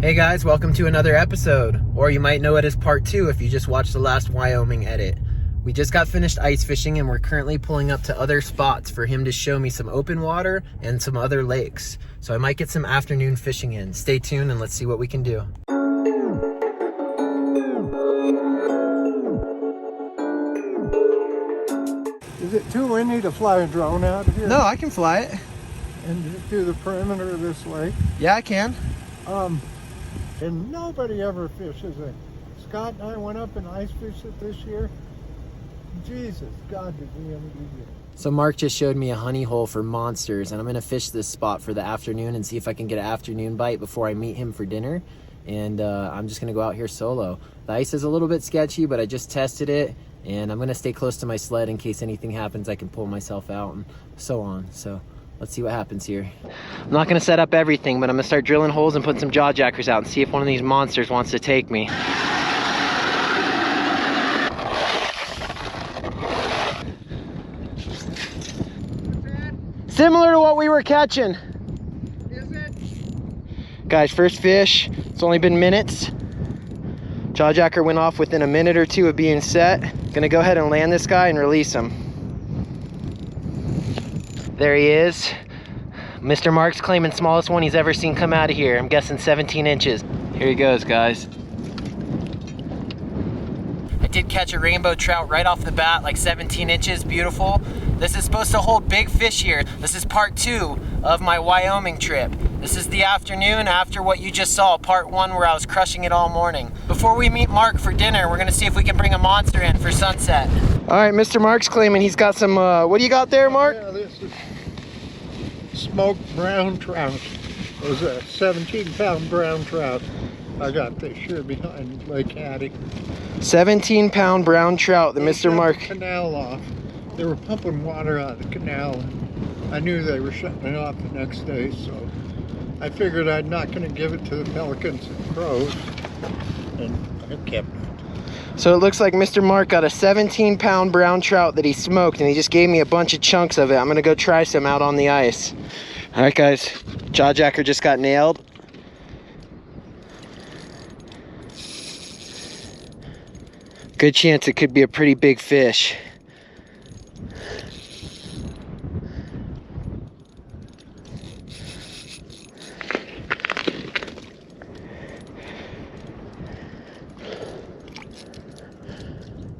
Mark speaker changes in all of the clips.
Speaker 1: Hey guys, welcome to another episode, or you might know it as part 2 if you just watched the last Wyoming edit. We just got finished ice fishing and we're currently pulling up to other spots for him to show me some open water and some other lakes. So I might get some afternoon fishing in. Stay tuned and let's see what we can do.
Speaker 2: Is it too windy to fly a drone out here?
Speaker 1: No, I can fly it.
Speaker 2: And do the perimeter of this lake?
Speaker 1: Yeah, I can.
Speaker 2: And nobody ever fishes it. Scott and I went up and ice fished it this year. Jesus, God, did we ever do it.
Speaker 1: So Mark just showed me a honey hole for monsters, and I'm gonna fish this spot for the afternoon and see if I can get an afternoon bite before I meet him for dinner. And I'm just gonna go out here solo. The ice is a little bit sketchy, but I just tested it, and I'm gonna stay close to my sled in case anything happens. I can pull myself out and so on. So let's see what happens here. I'm not gonna set up everything, but I'm gonna start drilling holes and put some jaw jackers out and see if one of these monsters wants to take me. Similar to what we were catching.
Speaker 2: Is it?
Speaker 1: Guys, first fish. It's only been minutes. Jaw jacker went off within a minute or two of being set. Gonna go ahead and land this guy and release him. There he is. Mr. Mark's claiming smallest one he's ever seen come out of here. I'm guessing 17 inches. Here he goes, guys. I did catch a rainbow trout right off the bat, like 17 inches, beautiful. This is supposed to hold big fish here. This is part 2 of my Wyoming trip. This is the afternoon after what you just saw, part 1 where I was crushing it all morning. Before we meet Mark for dinner, we're gonna see if we can bring a monster in for sunset. All right, Mr. Mark's claiming he's got some, what do you got there, Mark?
Speaker 2: Yeah, this is smoked brown trout. It was a 17-pound brown trout I got this year behind Lake Hattie.
Speaker 1: 17-pound brown trout that Mr. Mark.
Speaker 2: The canal off. They were pumping water out of the canal, and I knew they were shutting it off the next day, so I figured I'm not going to give it to the pelicans and crows, and I kept it.
Speaker 1: So it looks like Mr. Mark got a 17-pound brown trout that he smoked, and he just gave me a bunch of chunks of it. I'm going to go try some out on the ice. All right, guys. Jaw jacker just got nailed. Good chance it could be a pretty big fish.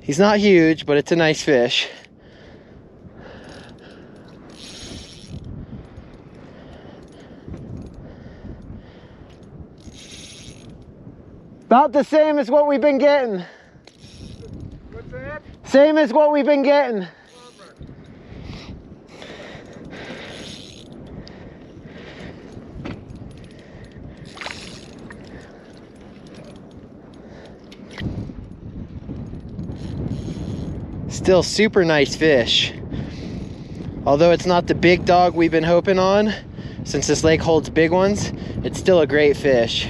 Speaker 1: He's not huge, but it's a nice fish. About the same as what we've been getting.
Speaker 2: What's that?
Speaker 1: Same as what we've been getting. Still super nice fish. Although it's not the big dog we've been hoping on, since this lake holds big ones, it's still a great fish.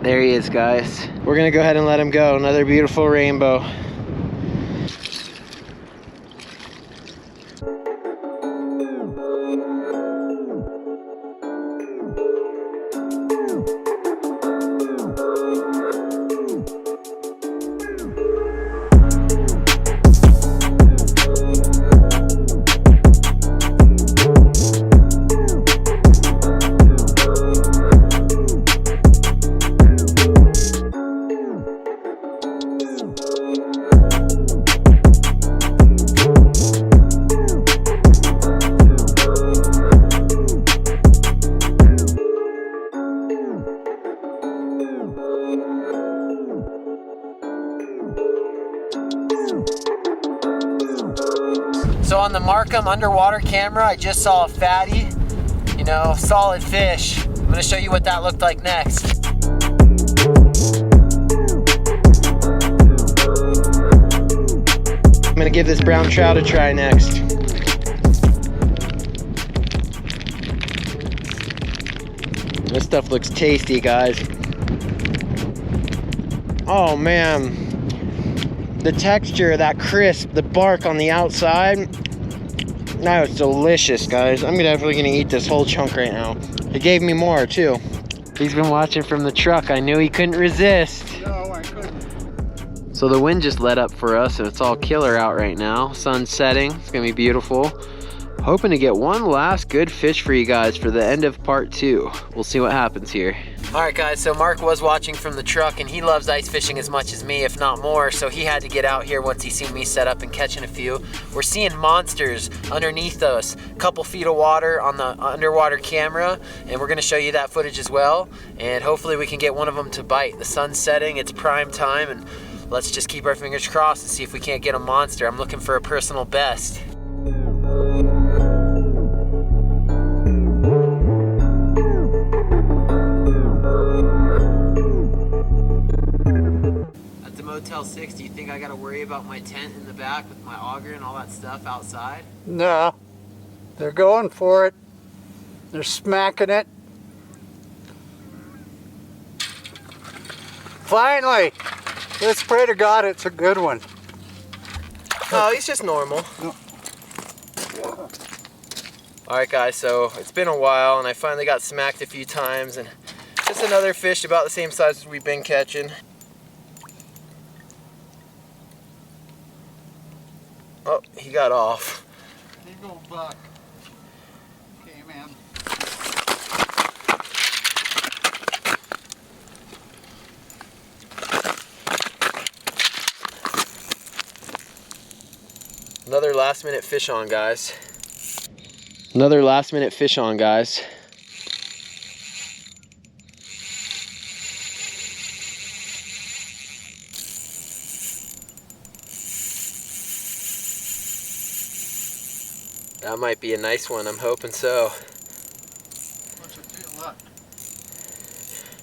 Speaker 1: There he is, guys. We're gonna go ahead and let him go. Another beautiful rainbow. So on the Markham underwater camera, I just saw a fatty, you know, solid fish. I'm gonna show you what that looked like next. I'm gonna give this brown trout a try next. This stuff looks tasty, guys. Oh man. The texture, that crisp, the bark on the outside, That was delicious, guys. I'm definitely gonna eat this whole chunk right now. He gave me more too. He's been watching from the truck. I knew he couldn't resist.
Speaker 2: No, I couldn't.
Speaker 1: So the wind just let up for us and it's all killer out right now. Sun's setting, it's gonna be beautiful. Hoping to get one last good fish for you guys for the end of part 2. We'll see what happens here. All right, guys, so Mark was watching from the truck and he loves ice fishing as much as me, if not more, so he had to get out here once he seen me set up and catching a few. We're seeing monsters underneath us, a couple feet of water on the underwater camera, and we're gonna show you that footage as well, and hopefully we can get one of them to bite. The sun's setting, it's prime time, and let's just keep our fingers crossed and see if we can't get a monster. I'm looking for a personal best. Motel 6, do you think I gotta worry about my tent in the back with my auger and all that stuff outside?
Speaker 2: No, they're going for it. They're smacking it. Finally! Let's pray to God it's a good one.
Speaker 1: Oh, he's just normal.
Speaker 2: No.
Speaker 1: Alright guys, so it's been a while and I finally got smacked a few times, and just another fish about the same size as we've been catching. Oh, he got off.
Speaker 2: He go buck. Came in.
Speaker 1: Another last minute fish on, guys. Another last minute fish on, guys. That might be a nice one, I'm hoping so.
Speaker 2: What's it feel like?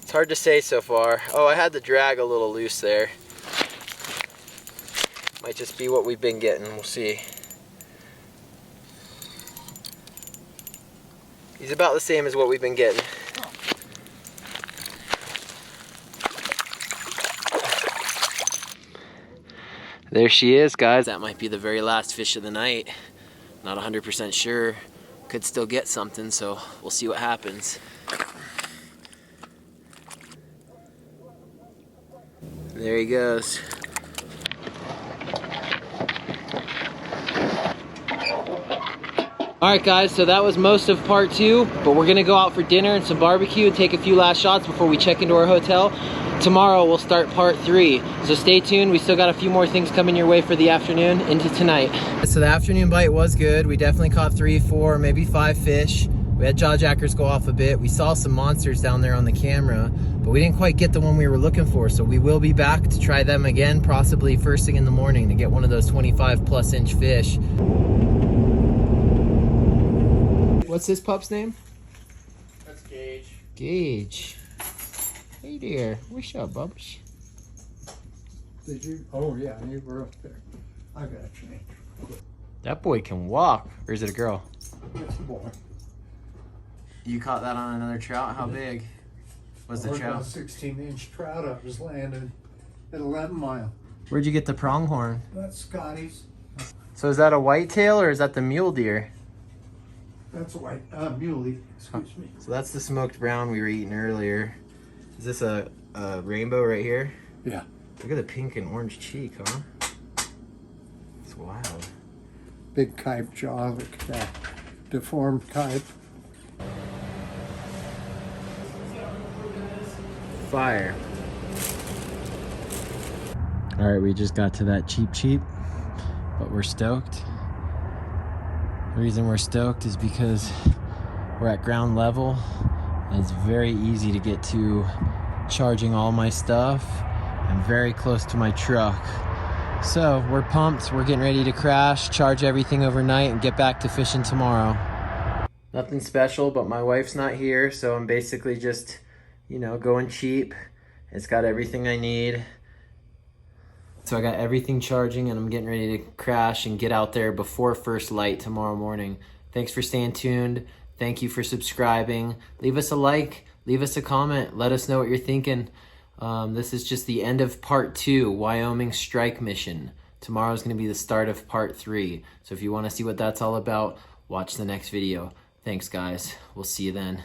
Speaker 1: It's hard to say so far. Oh, I had the drag a little loose there. Might just be what we've been getting, we'll see. He's about the same as what we've been getting.
Speaker 2: Oh.
Speaker 1: There she is, guys. That might be the very last fish of the night. Not 100% sure. Could still get something, so we'll see what happens. There he goes. Alright guys, so that was most of part 2, but we're gonna go out for dinner and some barbecue and take a few last shots before we check into our hotel. Tomorrow we'll start part 3, so stay tuned. We still got a few more things coming your way for the afternoon into tonight. So the afternoon bite was good. We definitely caught 3, 4, maybe 5 fish. We had jawjackers go off a bit. We saw some monsters down there on the camera, but we didn't quite get the one we were looking for, so we will be back to try them again, possibly first thing in the morning, to get one of those 25+ inch fish. What's this pup's name?
Speaker 2: That's Gage.
Speaker 1: Gage. Hey there, what's up, Bubbles?
Speaker 2: Did you? Oh yeah, you were up there. I got you.
Speaker 1: That boy can walk. Or is it a girl?
Speaker 2: It's a boy.
Speaker 1: You caught that on another trout? How big was the trout?
Speaker 2: A 16-inch trout I was landing at 11 Mile.
Speaker 1: Where'd you get the pronghorn?
Speaker 2: That's Scotty's.
Speaker 1: So is that a whitetail or is that the mule deer?
Speaker 2: That's a white muley. Excuse me.
Speaker 1: So that's the smoked brown we were eating earlier. Is this a rainbow right here?
Speaker 2: Yeah.
Speaker 1: Look at the pink and orange cheek, huh? It's wild.
Speaker 2: Big kype jaw, look at that. Deformed kype.
Speaker 1: Fire. All right, we just got to that cheap, but we're stoked. The reason we're stoked is because we're at ground level and it's very easy to get to charging all my stuff. I'm very close to my truck. So we're pumped, we're getting ready to crash, charge everything overnight and get back to fishing tomorrow. Nothing special, but my wife's not here, so I'm basically just, you know, going cheap. It's got everything I need. So I got everything charging and I'm getting ready to crash and get out there before first light tomorrow morning. Thanks for staying tuned. Thank you for subscribing. Leave us a like, leave us a comment. Let us know what you're thinking. This is just the end of part 2, Wyoming strike mission. Tomorrow's gonna be the start of part 3. So if you wanna see what that's all about, watch the next video. Thanks guys, we'll see you then.